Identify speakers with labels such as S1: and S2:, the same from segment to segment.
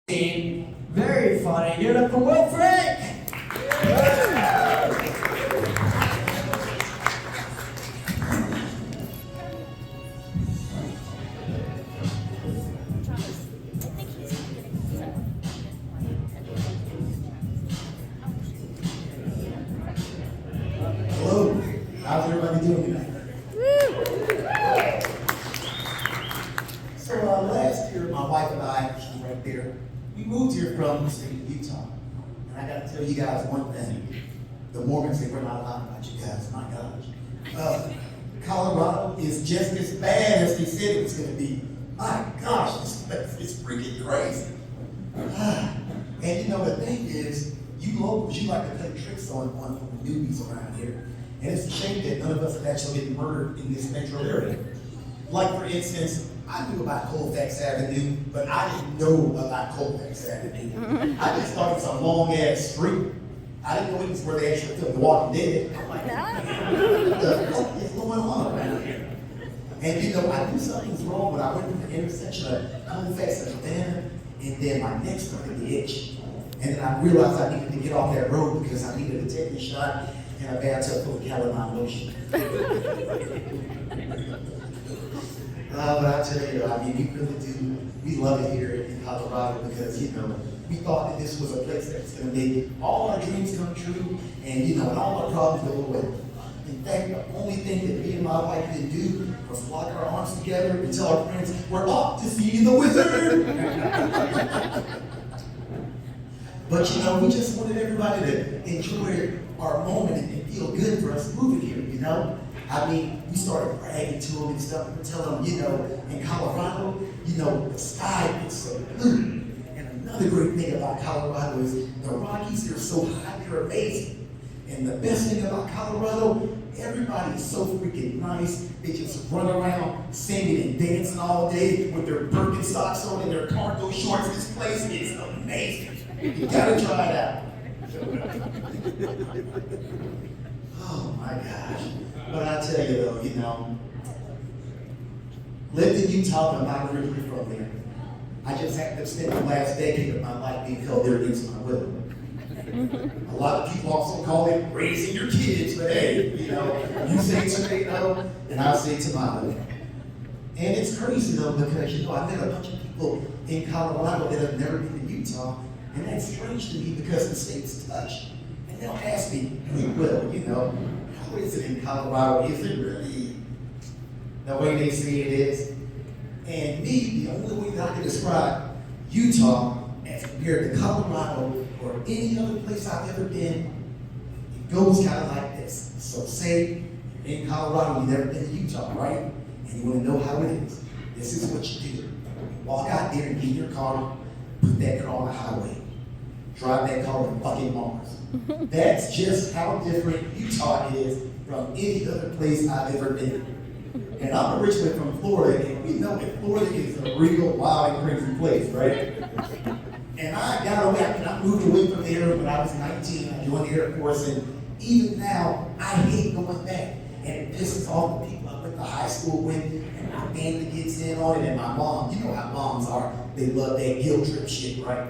S1: Very funny. Give it up for Will Frank.
S2: Hello. How's everybody doing tonight? So last year, my wife and I, she's right there, we moved here from the state of Utah. And I got to tell you guys one thing. The Mormons say we're not lying about you guys. My gosh. Colorado is just as bad as they said it was going to be. My gosh, this place is freaking crazy. And you know, the thing is, you locals, you like to play tricks on the newbies around here. And it's a shame that none of us have actually been murdered in this metro area. Like, for instance, I knew about Colfax Avenue, but I didn't know about Colfax Avenue. I just thought it was a long-ass street. I didn't know it was where they actually filmed The Walking Dead. I'm like, what the fuck is going on around here? And you know, I knew something was wrong when I went to the intersection of Colfax and Savannah, and then my neck started to itch. And then I realized I needed to get off that road because I needed to take a shot and a bathtub full of calamine lotion. But I tell you, I mean, we really do. We love it here in Colorado because, you know, we thought that this was a place that was going to make all our dreams come true and, you know, and all our problems go away. In fact, the only thing that me and my wife did do was lock our arms together and tell our friends, we're off to see the wizard. But, you know, we just wanted everybody to enjoy our moment and feel good for us moving here, you know? I mean, we started bragging to them and stuff and telling them, you know, in Colorado, you know, the sky is so blue. And another great thing about Colorado is the Rockies, they're so high, they're amazing. And the best thing about Colorado, everybody is so freaking nice. They just run around singing and dancing all day with their Birkenstocks on and their cargo shorts. This place is amazing. You gotta try it out. Oh my gosh. But I tell you though, you know, lived in Utah, but I'm not originally from there. I just happened to spend the last decade of my life being held there against my will. A lot of people also call it raising your kids, but hey, you know, you say tomato, and I say tomato. And it's crazy though, because you know, I met a bunch of people in Colorado that have never been to Utah, and that's strange to me because the states touch. And they'll ask me, we will, you know, how is it in Colorado? Is it really the way they say it is? And me, the only way that I can describe Utah as compared to Colorado or any other place I've ever been, it goes kind of like this. So say you're in Colorado, you've never been to Utah, right? And you want to know how it is. This is what you do. You walk out there and get your car, put that car on the highway. Drive that car to fucking Mars. That's just how different Utah is from any other place I've ever been. And I'm originally from Florida, and we know that Florida is a real wild and crazy place, right? And I got away, I moved away from there when I was 19. I joined the Air Force, and even now, I hate going back. And it pisses off the people I went to high school with, and my family gets in on it, and my mom, you know how moms are, they love that guilt trip shit, right?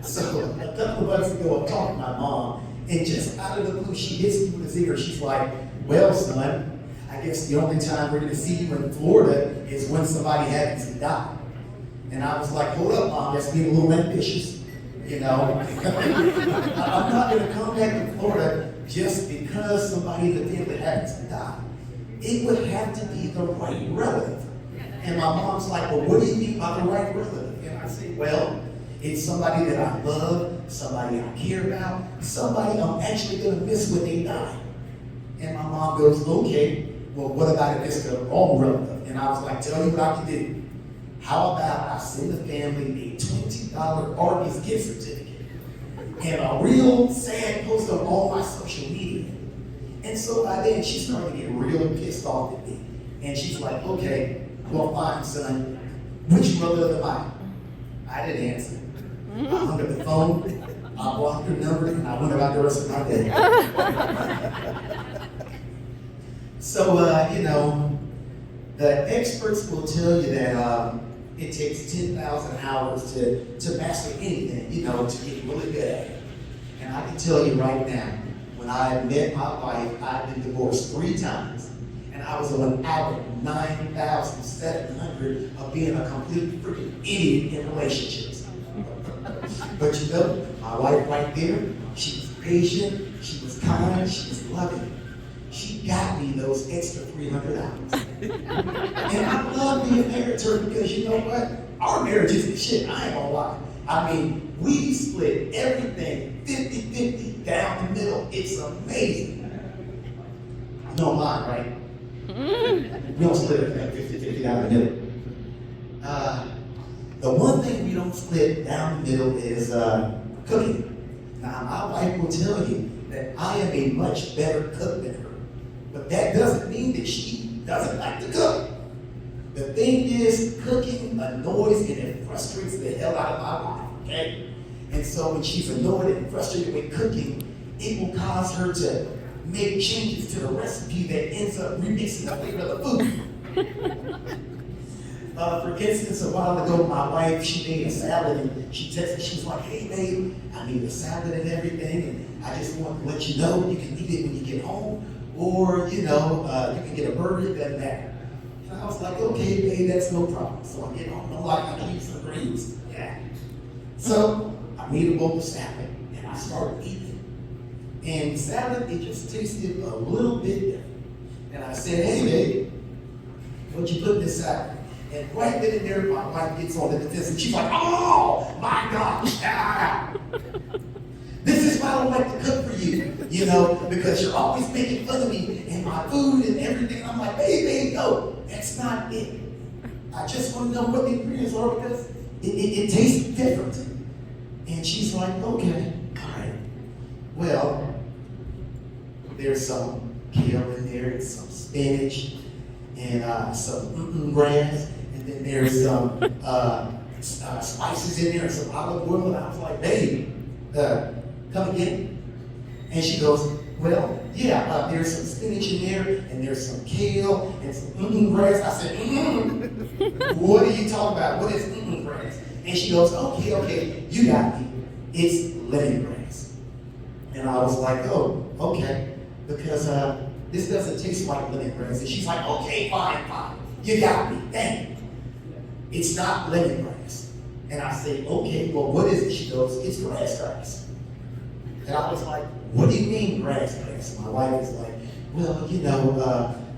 S2: So a couple of months ago, I'm talking to my mom, and just out of the blue, she hits me with a zinger. She's like, well, son, I guess the only time we're going to see you in Florida is when somebody happens to die. And I was like, hold up, Mom, that's being a little ambitious, you know? I'm not going to come back to Florida just because somebody in the family happens to die. It would have to be the right relative. And my mom's like, well, what do you mean by the right relative? And I say, well, it's somebody that I love, somebody I care about, somebody I'm actually going to miss when they die. And my mom goes, okay, well, what about if it's the wrong relative? And I was like, tell you what I can do. How about I send the family a $20 Arby's gift certificate and a real sad post on all my social media? And so by then, she started to get real pissed off at me. And she's like, okay, well, fine, son. Which relative am I? I didn't answer. I hung up the phone, I blocked her number, and I went about the rest of my day. So, you know, the experts will tell you that it takes 10,000 hours to master anything, you know, to get really good at it. And I can tell you right now, when I met my wife, I've been divorced 3 times. And I was on average 9,700 of being a complete freaking idiot in relationships. But you know, my wife right there, she was patient, she was kind, she was loving. She got me those extra 300 hours. And I love being married to her because you know what? Our marriage isn't shit, I ain't gonna lie. I mean, we split everything 50-50 down the middle. It's amazing. You don't mind, right? We don't split everything 50-50 down the middle. The one thing we don't split down the middle is cooking. Now, my wife will tell you that I am a much better cook than her. But that doesn't mean that she doesn't like to cook. The thing is, cooking annoys and it frustrates the hell out of my wife, okay? And so when she's annoyed and frustrated with cooking, it will cause her to make changes to the recipe that ends up remixing the flavor of the food. For instance, a while ago, my wife, she made a salad and she texted me, she was like, hey babe, I made a salad and everything, and I just want to let you know you can eat it when you get home, or, you know, you can get a burger, it doesn't matter. And I was like, okay babe, that's no problem. So I get home, I'm like, I can eat some greens. Yeah. So I made a bowl of salad and I started eating. And salad, it just tasted a little bit different. And I said, hey babe, what'd you put in this salad? And right then and there, my wife gets on the defense and she's like, oh my gosh, this is why I don't like to cook for you, you know, because you're always making fun of me and my food and everything. I'm like, babe, no, that's not it. I just want to know what the ingredients are because it tastes different. And she's like, okay, all right. Well, there's some kale in there and some spinach and some grass. And then there's some spices in there and some olive oil. And I was like, babe, come again? And she goes, well, yeah, there's some spinach in there and there's some kale and some grass. I said, what are you talking about? What is grass? And she goes, okay, you got me. It's lemongrass. And I was like, oh, okay, because this doesn't taste like lemongrass. And she's like, okay, fine. You got me, dang it. It's not lemongrass. And I say, okay, well, what is it? She goes, it's grass. And I was like, what do you mean grass? My wife is like, well, you know,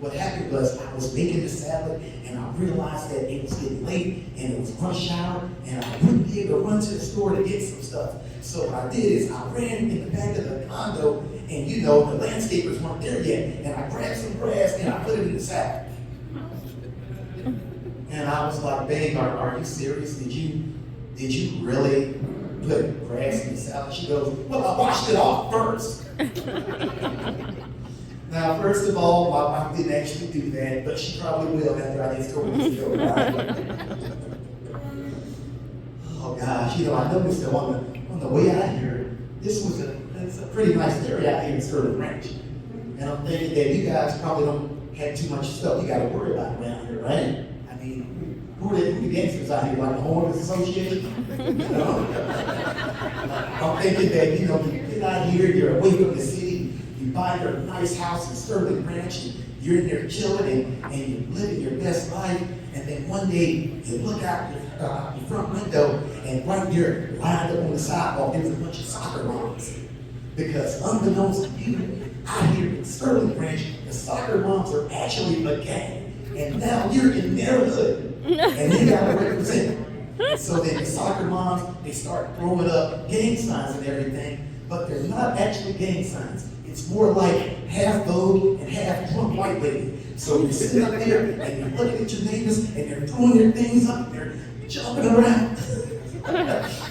S2: what happened was I was making the salad and I realized that it was getting late and it was rush hour and I wouldn't be able to run to the store to get some stuff. So what I did is I ran in the back of the condo and you know, the landscapers weren't there yet. And I grabbed some grass and I put it in the salad. And I was like, babe, are you serious? Did you really put grass in the salad? She goes, well, I washed it off first. Now, first of all, my wife didn't actually do that, but she probably will after I get told this story. Oh gosh, you know, I noticed that on the way out here, it's a pretty nice area out here in Sterling Ranch. And I'm thinking that you guys probably don't have too much stuff you got to worry about around here, right? I mean, who are the gangsters out here, like the homeowners association? You know? I'm thinking that, you know, you get out here, you're away from the city, you buy your nice house in Sterling Ranch, and you're in there chilling and you're living your best life, and then one day you look out your front window, and right there, lined up on the sidewalk, there's a bunch of soccer moms. Because unbeknownst to you, out here in Sterling Ranch, the soccer moms are actually a gang. And now you're in their hood, and they gotta represent. So then the soccer moms, they start throwing up gang signs and everything, but they're not actually gang signs. It's more like half vogue and half drunk white lady. So you're sitting up there and you're looking at your neighbors and they're throwing their things up and they're jumping around.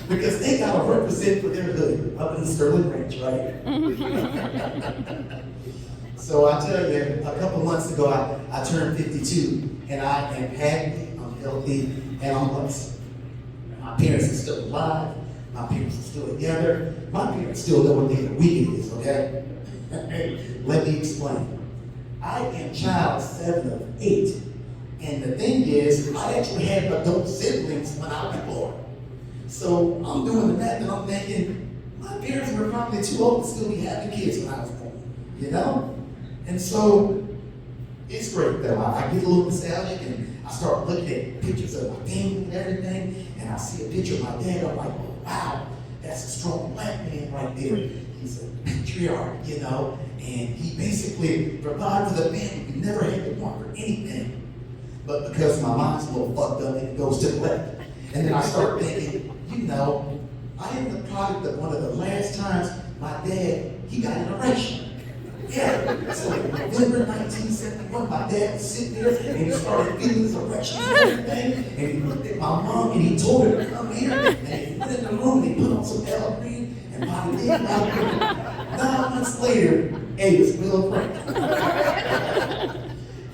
S2: Because they gotta represent for their hood up in the Sterling Ranch, right? So I tell you, a couple months ago, I turned 52, and I am happy, I'm healthy, and I'm blessed. My parents are still alive. My parents are still together. My parents still know what day of the week it is, okay? Let me explain. I am child 7 of 8, And the thing is, I actually had adult siblings when I was born. So I'm doing the math and I'm thinking, my parents were probably too old to still be having kids when I was born, you know? And so it's great though. I get a little nostalgic and I start looking at pictures of my family and everything, and I see a picture of my dad. I'm like, oh, wow, that's a strong black man right there. He's a patriarch, you know, and he basically provided for the family. We never had to want for anything. But because my mind's a little fucked up, it goes to the left. And then I start thinking, you know, I am the product of one of the last times my dad, he got an erection. Yeah, so in November 1971, my dad was sitting there and he started feeling his erections and everything. And he looked at my mom and he told her to come here. And he went in the room and he put on some L Green and by the day, 9 months later, A was Will Frank.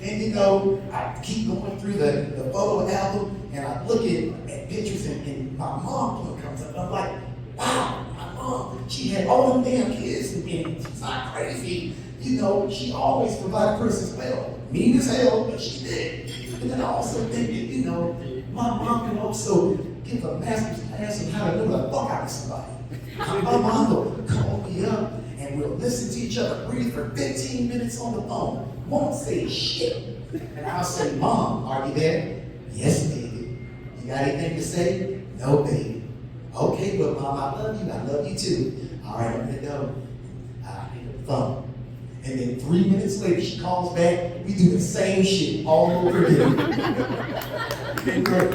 S2: And you know, I keep going through the photo album and I look at pictures and my mom comes up. I'm like, wow, my mom, she had all them damn kids and she's not crazy. You know, she always provided for us as well. Mean as hell, but she did. And then I also think that, you know, my mom can also give a master's class on how to know the fuck out of somebody. My mom will call me up and we'll listen to each other breathe for 15 minutes on the phone. Won't say shit. And I'll say, Mom, are you there? Yes, baby. You got anything to say? No, baby. Okay, well, Mom, I love you. I love you too. All right, I'm gonna go. I pick up the phone. And then 3 minutes later, she calls back. We do the same shit all over again. It's been great.